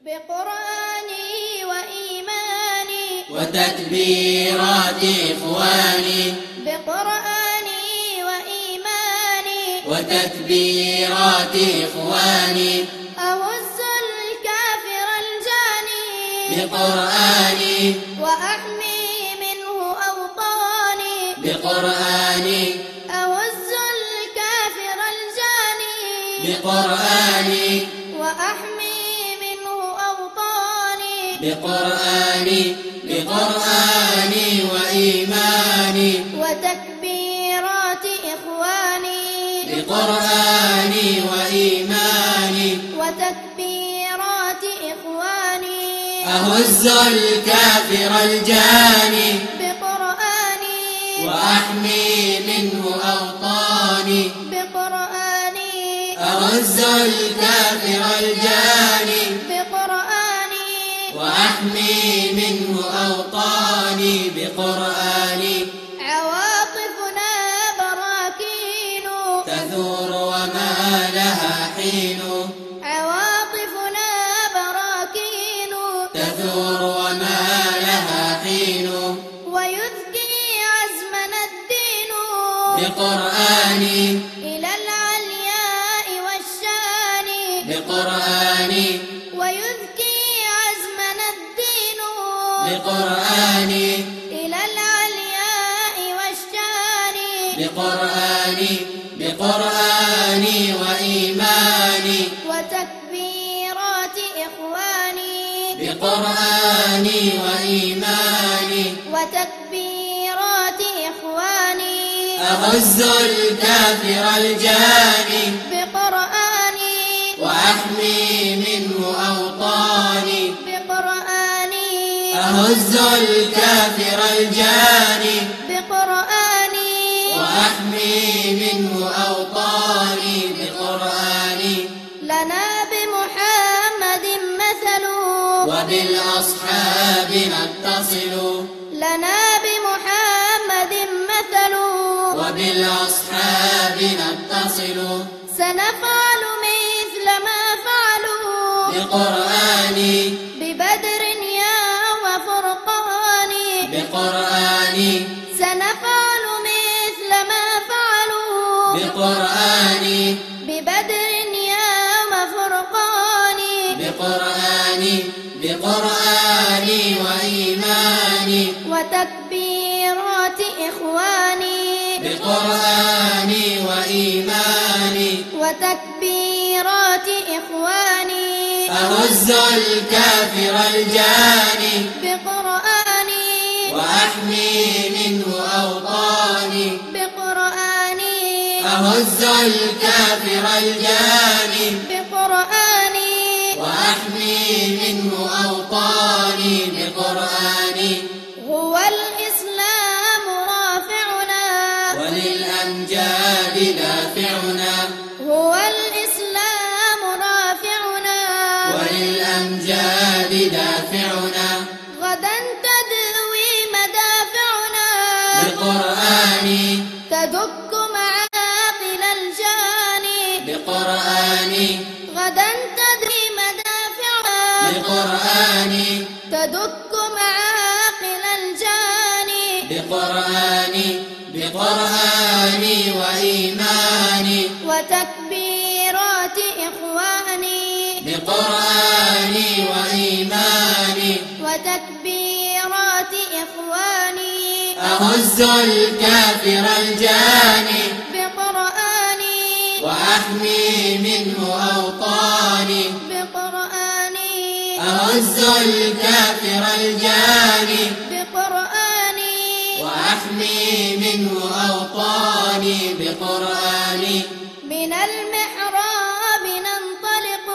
بقرآني وإيماني وتكبيرات إخواني بقرآني وإيماني وتكبيرات إخواني أهز الكافر الجاني بقرآني وأحمي منه أوطاني بقرآني أهز الكافر الجاني بقرآني وأحمي منه أوطاني بقرآني بقرآني وإيماني وتكبيرات إخواني بقرآني وإيماني وتكبيرات إخواني أهز الكافر الجاني بقرآني وأحمي منه أوطاني بقرآني أهز الكافر الجاني بقرآني وأحمي منه أوطاني بقرآني عواطفنا براكين تثور وما لها حين عواطفنا براكين تثور وما لها حين ويذكي عزمنا الدين بقرآني إلى العلياء والشان بقرآني ويذكي عزمنا الدين بقرآني إلى العلياء والشان بقرآني بقرآني وإيماني وتكبيرات إخواني بقرآني وإيماني وتكبيرات إخواني أهز الكافر الجاني بقرآني وأحمي منه أوطاني بقرآني أهز الكافر الجاني بقرآني وأحمي منه أوطاني بقرآني لنا بمحمد مثل وبالأصحاب نتصل لنا بمحمد مثل وبالأصحاب نتصل سنفعل مثل ما فعلوا بقرآني ببدر يوم فرقان بقرآني سنفعل مثل ما فعلوا بقرآني ببدر يوم فرقان بقرآني بقرآني وإيماني وتكبيرات إخواني بقرآني وإيماني وتكبيرات إخواني أهز الكافر الجاني بقرآني وأحمي منه أوطاني بقرآني أهز الكافر الجاني بقرآني وأحمي منه أوطاني بقرآني هو الإسلام رافعنا وللأمجاد دافعنا هو الإسلام رافعنا وللأمجاد دافعنا غدا تدوي مدافعنا بقرآني تدك معاقل الجاني بقرآني غدا تدوي مدافعنا بقرآني تدك معاقل الجاني بقرآني بقرآني وإيماني وتكبيرات إخواني بقرآني وإيماني وتكبيرات إخواني أهز الكافر الجاني بقرآني وأحمي منه أوطاني بقرآني أهز الكافر الجاني بقرآني وأحمي منه أوطاني بقرآني من المحراب ننطلق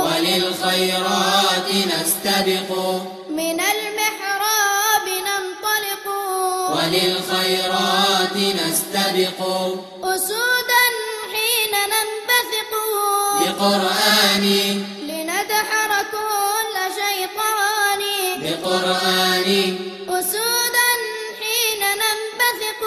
وللخيرات نستبق من المحراب ننطلق وللخيرات نستبق أسودا حين ننبثق بقرآني لندحر كل شيطان بقرآني أسودا حين ننبثق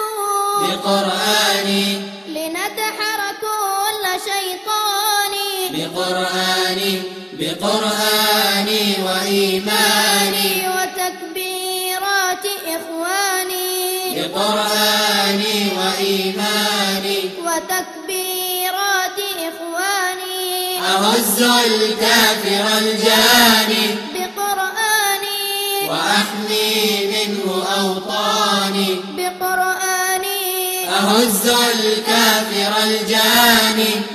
بقرآني لندحر كل شيطان بقرآني بقرآني وإيماني وتكبيرات إخواني بقرآني وإيماني وتكبيرات إخواني أهز الكافر الجاني بقرآني وأحمي منه أوطاني بقرآني أهز الكافر الجاني